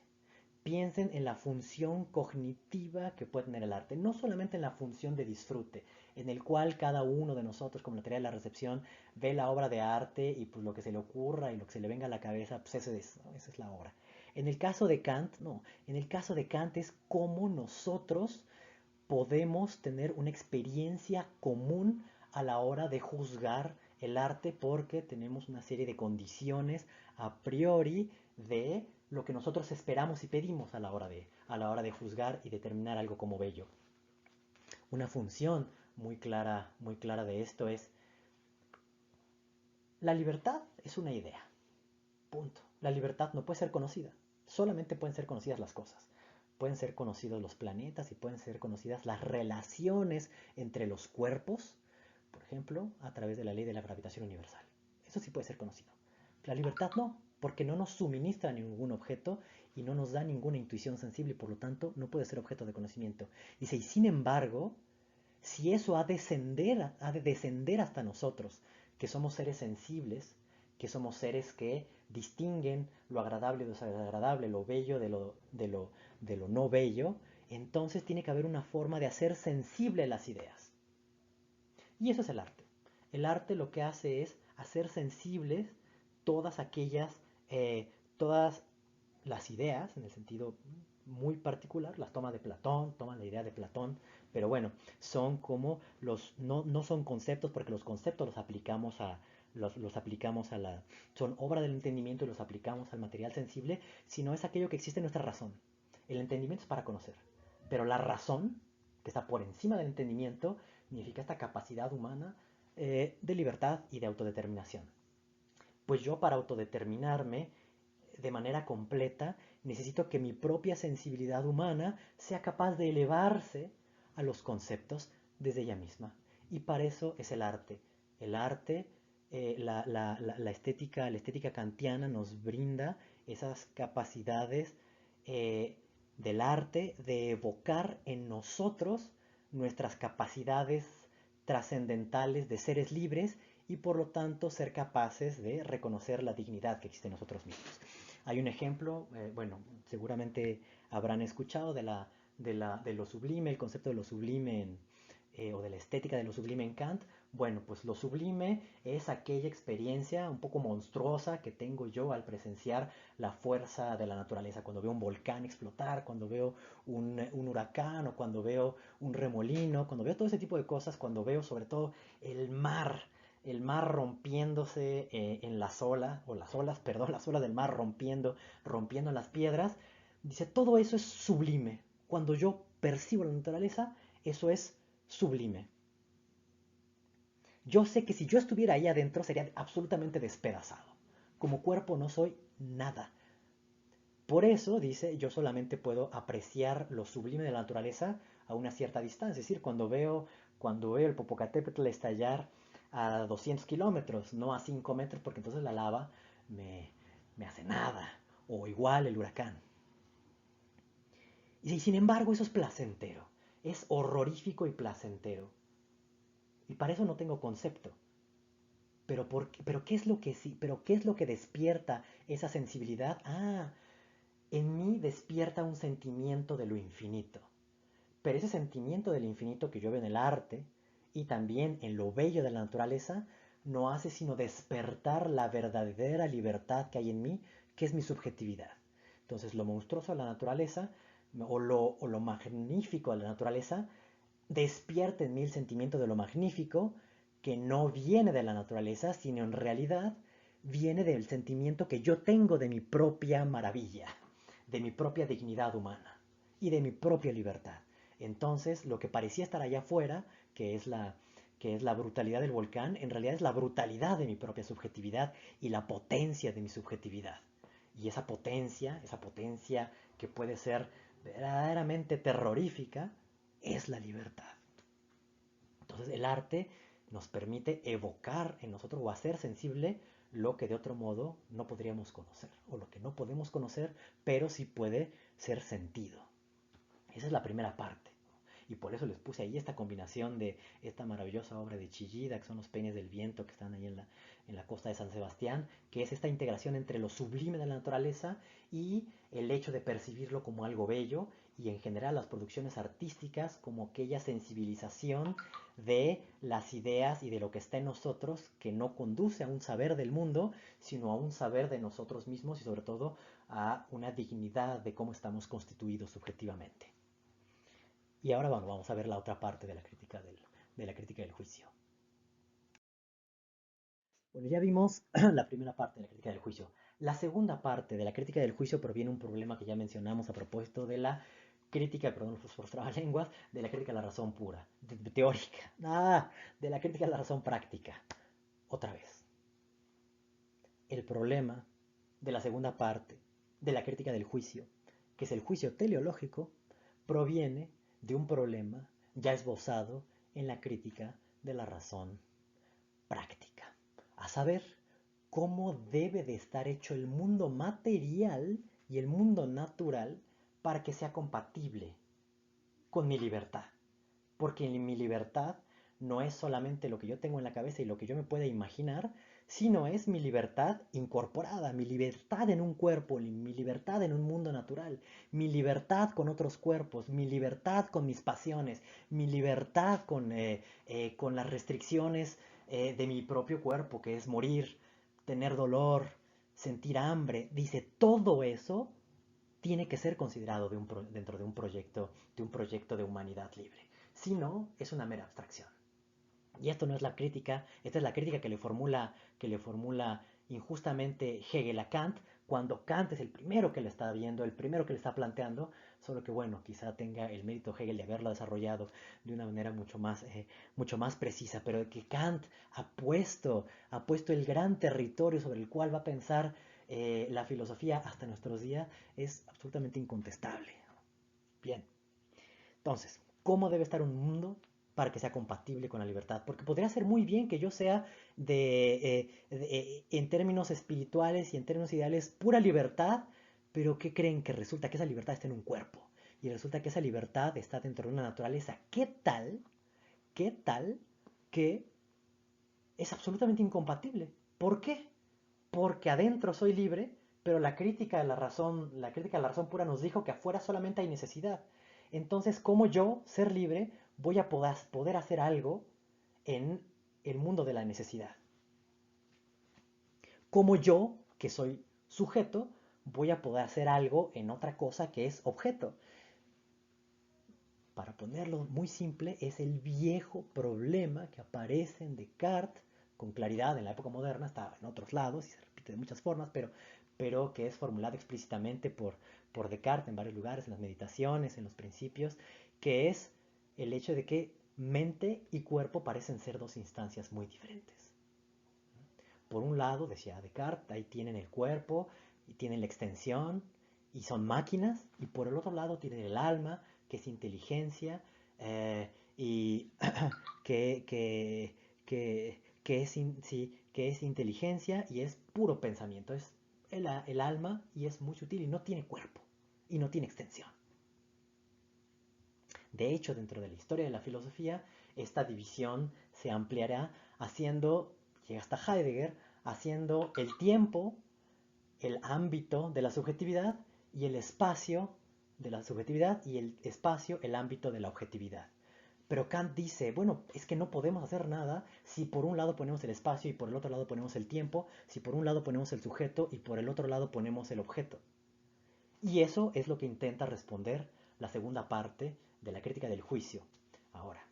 Piensen en la función cognitiva que puede tener el arte, no solamente en la función de disfrute, en el cual cada uno de nosotros, como la teoría de la recepción, ve la obra de arte y pues lo que se le ocurra y lo que se le venga a la cabeza, pues esa es la obra. En el caso de Kant, no, en el caso de Kant es cómo nosotros podemos tener una experiencia común a la hora de juzgar el arte porque tenemos una serie de condiciones a priori de lo que nosotros esperamos y pedimos a la hora de juzgar y determinar algo como bello. Una función muy clara de esto es la libertad es una idea. Punto. La libertad no puede ser conocida. Solamente pueden ser conocidas las cosas. Pueden ser conocidos los planetas y pueden ser conocidas las relaciones entre los cuerpos, por ejemplo, a través de la ley de la gravitación universal. Eso sí puede ser conocido. La libertad no, porque no nos suministra ningún objeto y no nos da ninguna intuición sensible y por lo tanto no puede ser objeto de conocimiento. Dice, y sin embargo, si eso ha de descender hasta nosotros, que somos seres sensibles, que somos seres que distinguen lo agradable de lo desagradable, lo bello de lo no bello, entonces tiene que haber una forma de hacer sensible las ideas. Y eso es el arte. El arte lo que hace es hacer sensibles todas aquellas, todas las ideas, en el sentido muy particular, las toma de Platón, toman la idea de Platón, pero bueno, son como no son conceptos porque los conceptos los aplicamos a son obra del entendimiento y los aplicamos al material sensible, sino es aquello que existe en nuestra razón. El entendimiento es para conocer, pero la razón, que está por encima del entendimiento, significa esta capacidad humana de libertad y de autodeterminación. Pues yo para autodeterminarme de manera completa necesito que mi propia sensibilidad humana sea capaz de elevarse a los conceptos desde ella misma. Y para eso es el arte. El arte, la estética kantiana nos brinda esas capacidades del arte de evocar en nosotros nuestras capacidades trascendentales de seres libres y por lo tanto ser capaces de reconocer la dignidad que existe en nosotros mismos. Hay un ejemplo, bueno, seguramente habrán escuchado de lo sublime, el concepto de lo sublime o de la estética de lo sublime en Kant. Bueno, pues lo sublime es aquella experiencia un poco monstruosa que tengo yo al presenciar la fuerza de la naturaleza, cuando veo un volcán explotar, cuando veo un huracán o cuando veo un remolino, cuando veo todo ese tipo de cosas, cuando veo sobre todo el mar rompiéndose en las olas, o las olas, perdón, las olas del mar rompiendo las piedras. Dice, todo eso es sublime. Cuando yo percibo la naturaleza, eso es sublime. Yo sé que si yo estuviera ahí adentro sería absolutamente despedazado. Como cuerpo no soy nada. Por eso, dice, yo solamente puedo apreciar lo sublime de la naturaleza a una cierta distancia. Es decir, cuando veo el Popocatépetl estallar a 200 kilómetros, no a 5 metros, porque entonces la lava me, me hace nada. O igual el huracán. Y sin embargo, eso es placentero. Es horrorífico y placentero. Y para eso no tengo concepto. Pero ¿qué es lo que sí? ¿Pero qué es lo que despierta esa sensibilidad? Ah, en mí despierta un sentimiento de lo infinito. Pero ese sentimiento del infinito que yo veo en el arte y también en lo bello de la naturaleza no hace sino despertar la verdadera libertad que hay en mí, que es mi subjetividad. Entonces lo monstruoso de la naturaleza o lo magnífico de la naturaleza despierta en mí el sentimiento de lo magnífico que no viene de la naturaleza, sino en realidad viene del sentimiento que yo tengo de mi propia maravilla, de mi propia dignidad humana y de mi propia libertad. Entonces, lo que parecía estar allá afuera, que es la brutalidad del volcán, en realidad es la brutalidad de mi propia subjetividad y la potencia de mi subjetividad. Y esa potencia que puede ser verdaderamente terrorífica, es la libertad. Entonces el arte nos permite evocar en nosotros o hacer sensible lo que de otro modo no podríamos conocer, o lo que no podemos conocer, pero sí puede ser sentido. Esa es la primera parte. Y por eso les puse ahí esta combinación de esta maravillosa obra de Chillida, que son los peines del viento que están ahí en la costa de San Sebastián, que es esta integración entre lo sublime de la naturaleza y el hecho de percibirlo como algo bello, y en general las producciones artísticas como aquella sensibilización de las ideas y de lo que está en nosotros, que no conduce a un saber del mundo, sino a un saber de nosotros mismos y sobre todo a una dignidad de cómo estamos constituidos subjetivamente. Y ahora bueno, vamos a ver la otra parte de de la crítica del juicio. Bueno, ya vimos la primera parte de la crítica del juicio. La segunda parte de la crítica del juicio proviene un problema que ya mencionamos a propósito de la crítica, perdón por trabalenguas, de la crítica a la razón pura, teórica, de la crítica a la razón práctica. Otra vez. El problema de la segunda parte de la crítica del juicio, que es el juicio teleológico, proviene de un problema ya esbozado en la crítica de la razón práctica, a saber, cómo debe de estar hecho el mundo material y el mundo natural para que sea compatible con mi libertad. Porque mi libertad no es solamente lo que yo tengo en la cabeza y lo que yo me pueda imaginar, sino es mi libertad incorporada, mi libertad en un cuerpo, mi libertad en un mundo natural, mi libertad con otros cuerpos, mi libertad con mis pasiones, mi libertad con las restricciones de mi propio cuerpo, que es morir, tener dolor, sentir hambre. Dice, todo eso tiene que ser considerado dentro de un proyecto de humanidad libre. Si no, es una mera abstracción. Y esto no es la crítica, esta es la crítica que le formula injustamente Hegel a Kant, cuando Kant es el primero que le está viendo, el primero que le está planteando solo que bueno, quizá tenga el mérito Hegel de haberlo desarrollado de una manera mucho más precisa, pero que Kant ha puesto el gran territorio sobre el cual va a pensar la filosofía hasta nuestros días es absolutamente incontestable. Bien, entonces, ¿cómo debe estar un mundo para que sea compatible con la libertad? Porque podría ser muy bien que yo sea en términos espirituales y en términos ideales, pura libertad, pero ¿qué creen? Que resulta que esa libertad está en un cuerpo y resulta que esa libertad está dentro de una naturaleza. ¿Qué tal? ¿Qué tal que es absolutamente incompatible? ¿Por qué? Porque adentro soy libre, pero la crítica de la razón pura nos dijo que afuera solamente hay necesidad. Entonces, ¿cómo yo, ser libre, voy a poder hacer algo en el mundo de la necesidad? ¿Cómo yo, que soy sujeto, voy a poder hacer algo en otra cosa que es objeto? Para ponerlo muy simple, es el viejo problema que aparece en Descartes con claridad en la época moderna, está en otros lados y se repite de muchas formas, pero que es formulado explícitamente por Descartes en varios lugares, en las meditaciones, en los principios, que es el hecho de que mente y cuerpo parecen ser dos instancias muy diferentes. Por un lado, decía Descartes, ahí tienen el cuerpo y tienen la extensión y son máquinas, y por el otro lado tienen el alma, que es inteligencia, y que, que, que es inteligencia y es puro pensamiento, es el alma y es muy sutil y no tiene cuerpo y no tiene extensión. De hecho, dentro de la historia de la filosofía, esta división se ampliará haciendo, llega hasta Heidegger, haciendo el tiempo el ámbito de la subjetividad y el espacio de la subjetividad y el espacio el ámbito de la objetividad. Pero Kant dice, bueno, es que no podemos hacer nada si por un lado ponemos el espacio y por el otro lado ponemos el tiempo, si por un lado ponemos el sujeto y por el otro lado ponemos el objeto. Y eso es lo que intenta responder la segunda parte de la crítica del juicio. Ahora,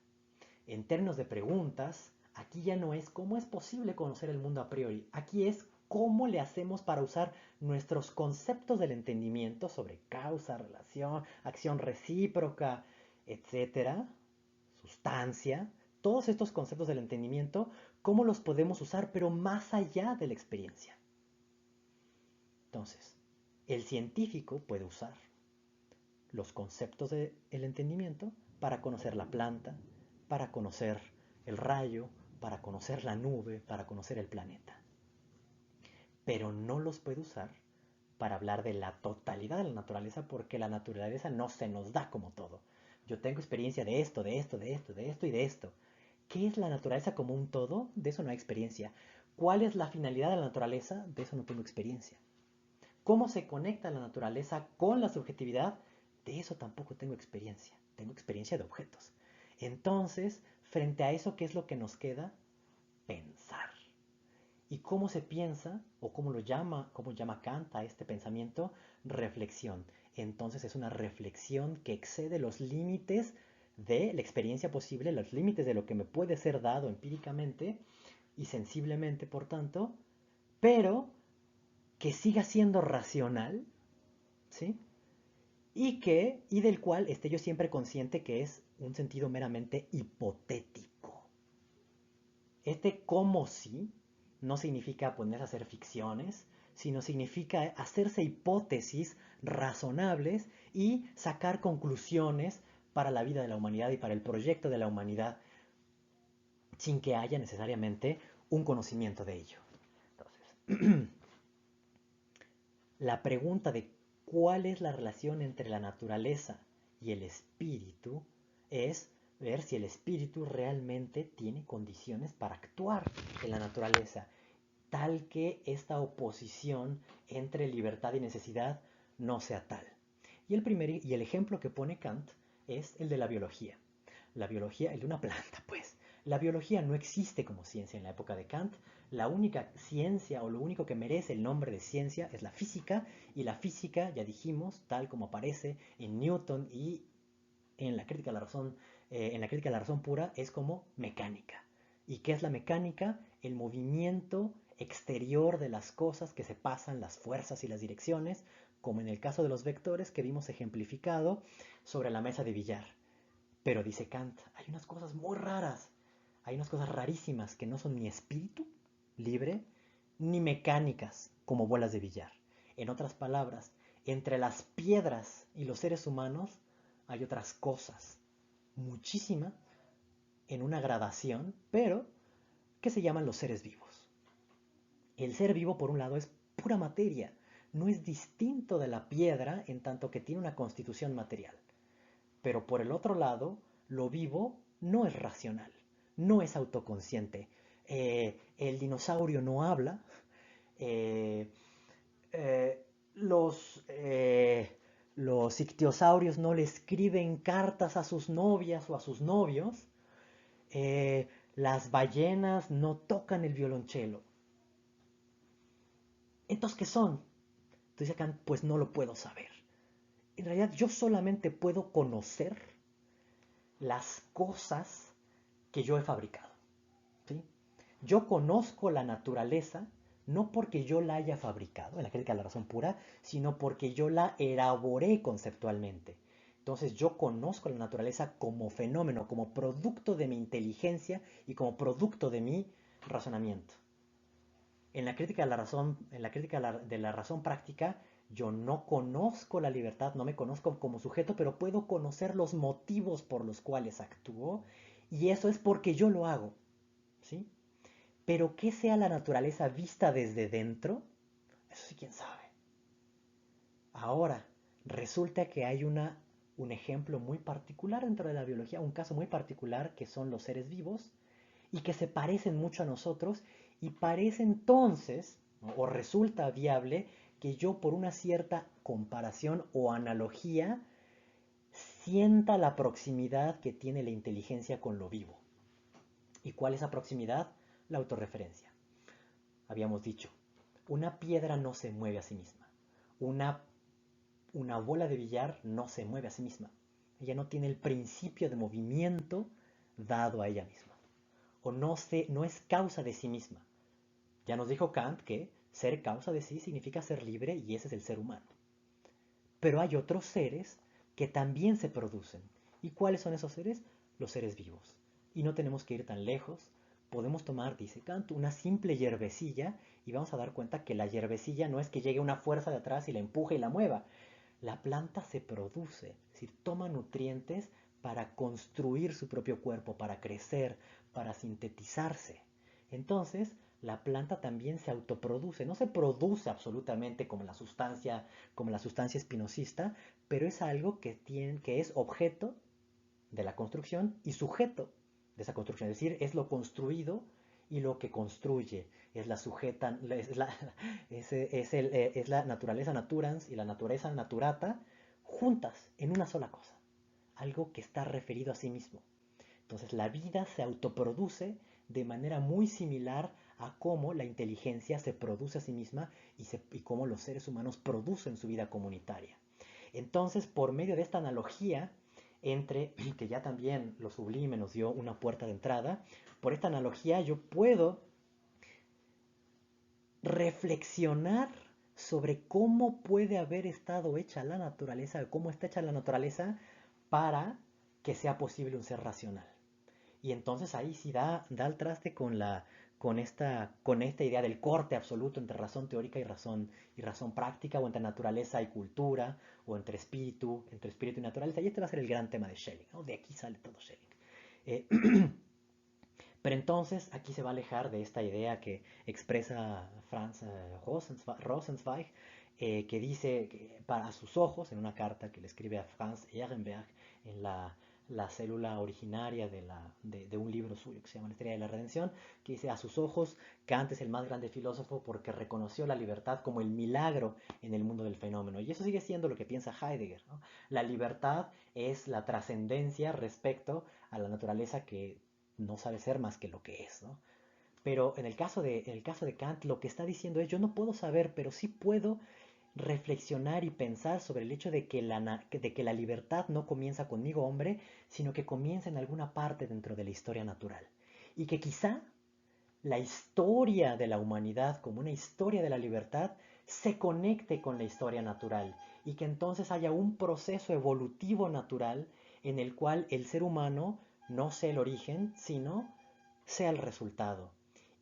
en términos de preguntas, aquí ya no es cómo es posible conocer el mundo a priori, aquí es cómo le hacemos para usar nuestros conceptos del entendimiento sobre causa, relación, acción recíproca, etcétera, sustancia, todos estos conceptos del entendimiento, cómo los podemos usar pero más allá de la experiencia. Entonces, el científico puede usar los conceptos del entendimiento para conocer la planta, para conocer el rayo, para conocer la nube, para conocer el planeta. Pero no los puede usar para hablar de la totalidad de la naturaleza porque la naturaleza no se nos da como todo. Yo tengo experiencia de esto, de esto, de esto, de esto y de esto. ¿Qué es la naturaleza como un todo? De eso no hay experiencia. ¿Cuál es la finalidad de la naturaleza? De eso no tengo experiencia. ¿Cómo se conecta la naturaleza con la subjetividad? De eso tampoco tengo experiencia. Tengo experiencia de objetos. Entonces, frente a eso, ¿qué es lo que nos queda? Pensar. ¿Y cómo se piensa? ¿O cómo llama Kant a este pensamiento? Reflexión. Entonces es una reflexión que excede los límites de la experiencia posible, los límites de lo que me puede ser dado empíricamente y sensiblemente, por tanto, pero que siga siendo racional, ¿sí? Y del cual esté yo siempre consciente que es un sentido meramente hipotético. Este como si no significa ponerse a hacer ficciones, sino significa hacerse hipótesis razonables y sacar conclusiones para la vida de la humanidad y para el proyecto de la humanidad, sin que haya necesariamente un conocimiento de ello. Entonces, la pregunta de cuál es la relación entre la naturaleza y el espíritu es ver si el espíritu realmente tiene condiciones para actuar en la naturaleza, tal que esta oposición entre libertad y necesidad no sea tal. Y el ejemplo que pone Kant es el de la biología. La biología, el de una planta, pues. La biología no existe como ciencia en la época de Kant. La única ciencia o lo único que merece el nombre de ciencia es la física, y la física, ya dijimos, tal como aparece en Newton y en la crítica de la razón, en la crítica de la razón pura, es como mecánica. ¿Y qué es la mecánica? El movimiento exterior de las cosas que se pasan, las fuerzas y las direcciones, como en el caso de los vectores que vimos ejemplificado sobre la mesa de billar. Pero dice Kant, hay unas cosas muy raras, hay unas cosas rarísimas que no son ni espíritu libre, ni mecánicas como bolas de billar. En otras palabras, entre las piedras y los seres humanos hay otras cosas, muchísimas, en una gradación, pero que se llaman los seres vivos. El ser vivo, por un lado, es pura materia, no es distinto de la piedra en tanto que tiene una constitución material. Pero por el otro lado, lo vivo no es racional, no es autoconsciente. El dinosaurio no habla. eh, eh, los, eh, los ictiosaurios no le escriben cartas a sus novias o a sus novios. Las ballenas no tocan el violonchelo. Entonces, ¿qué son? Entonces acá, pues no lo puedo saber. En realidad yo solamente puedo conocer las cosas que yo he fabricado. ¿Sí? Yo conozco la naturaleza no porque yo la haya fabricado, en la crítica de la razón pura, sino porque yo la elaboré conceptualmente. Entonces yo conozco la naturaleza como fenómeno, como producto de mi inteligencia y como producto de mi razonamiento. En la crítica de la razón, en la crítica de la razón práctica, yo no conozco la libertad, no me conozco como sujeto, pero puedo conocer los motivos por los cuales actúo, y eso es porque yo lo hago, ¿sí? Pero que sea la naturaleza vista desde dentro, eso sí quién sabe. Ahora, resulta que hay un ejemplo muy particular dentro de la biología, un caso muy particular que son los seres vivos y que se parecen mucho a nosotros y parece entonces, ¿no? O resulta viable que yo por una cierta comparación o analogía sienta la proximidad que tiene la inteligencia con lo vivo. ¿Y cuál es esa proximidad? La autorreferencia. Habíamos dicho, una piedra no se mueve a sí misma. Una, una bola de billar no se mueve a sí misma. Ella no tiene el principio de movimiento dado a ella misma. O no es causa de sí misma. Ya nos dijo Kant que ser causa de sí significa ser libre y ese es el ser humano. Pero hay otros seres que también se producen. ¿Y cuáles son esos seres? Los seres vivos. Y no tenemos que ir tan lejos. Podemos tomar, dice Kant, una simple hierbecilla y vamos a dar cuenta que la hierbecilla no es que llegue una fuerza de atrás y la empuje y la mueva. La planta se produce, es decir, toma nutrientes para construir su propio cuerpo, para crecer, para sintetizarse. Entonces, la planta también se autoproduce, no se produce absolutamente como la sustancia espinosista, pero es algo que es objeto de la construcción y sujeto de esa construcción, es decir, es lo construido y lo que construye, es la sujeta, es la naturaleza naturans y la naturaleza naturata juntas en una sola cosa, algo que está referido a sí mismo. Entonces la vida se autoproduce de manera muy similar a cómo la inteligencia se produce a sí misma y cómo los seres humanos producen su vida comunitaria. Entonces, por medio de esta analogía, que ya también lo sublime nos dio una puerta de entrada, por esta analogía yo puedo reflexionar sobre cómo puede haber estado hecha la naturaleza, cómo está hecha la naturaleza para que sea posible un ser racional. Y entonces ahí sí da el traste con esta idea del corte absoluto entre razón teórica y razón práctica, o entre naturaleza y cultura, o entre espíritu y naturaleza. Y este va a ser el gran tema de Schelling, ¿no? De aquí sale todo Schelling. Eh, pero entonces aquí se va a alejar de esta idea que expresa Franz Rosenzweig, que dice que para sus ojos, en una carta que le escribe a Franz Ehrenberg en la célula originaria de un libro suyo que se llama La Historia de la Redención, que dice, a sus ojos Kant es el más grande filósofo porque reconoció la libertad como el milagro en el mundo del fenómeno. Y eso sigue siendo lo que piensa Heidegger, ¿no? La libertad es la trascendencia respecto a la naturaleza que no sabe ser más que lo que es, ¿no? Pero en el caso de Kant, lo que está diciendo es, yo no puedo saber, pero sí puedo reflexionar y pensar sobre el hecho de que la libertad no comienza conmigo, hombre, sino que comienza en alguna parte dentro de la historia natural. Y que quizá la historia de la humanidad como una historia de la libertad se conecte con la historia natural y que entonces haya un proceso evolutivo natural en el cual el ser humano no sea el origen, sino sea el resultado.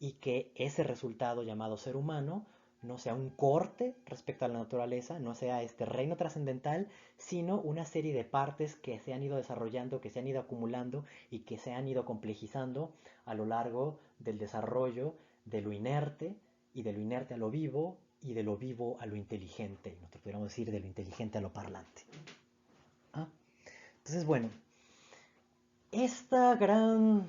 Y que ese resultado llamado ser humano no sea un corte respecto a la naturaleza, no sea este reino trascendental, sino una serie de partes que se han ido desarrollando, que se han ido acumulando y que se han ido complejizando a lo largo del desarrollo de lo inerte y de lo inerte a lo vivo y de lo vivo a lo inteligente. Nosotros podríamos decir de lo inteligente a lo parlante. ¿Ah? Entonces, bueno, esta gran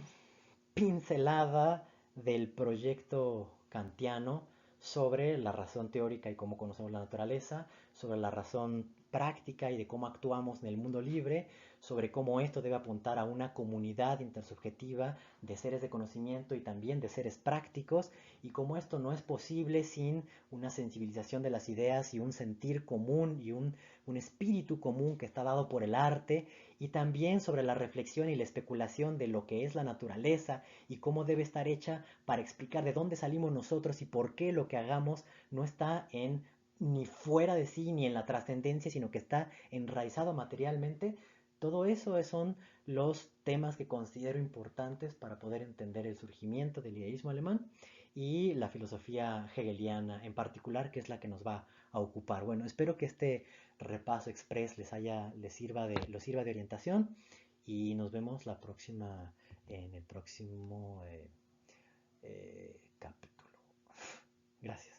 pincelada del proyecto kantiano sobre la razón teórica y cómo conocemos la naturaleza, sobre la razón práctica y de cómo actuamos en el mundo libre, sobre cómo esto debe apuntar a una comunidad intersubjetiva de seres de conocimiento y también de seres prácticos, y cómo esto no es posible sin una sensibilización de las ideas y un sentir común y un espíritu común que está dado por el arte, y también sobre la reflexión y la especulación de lo que es la naturaleza y cómo debe estar hecha para explicar de dónde salimos nosotros y por qué lo que hagamos no está en ni fuera de sí ni en la trascendencia, sino que está enraizado materialmente. Todo eso son los temas que considero importantes para poder entender el surgimiento del idealismo alemán y la filosofía hegeliana en particular, que es la que nos va a ocupar. Bueno, espero que este repaso express les sirva de orientación y nos vemos la próxima en el próximo capítulo. Gracias.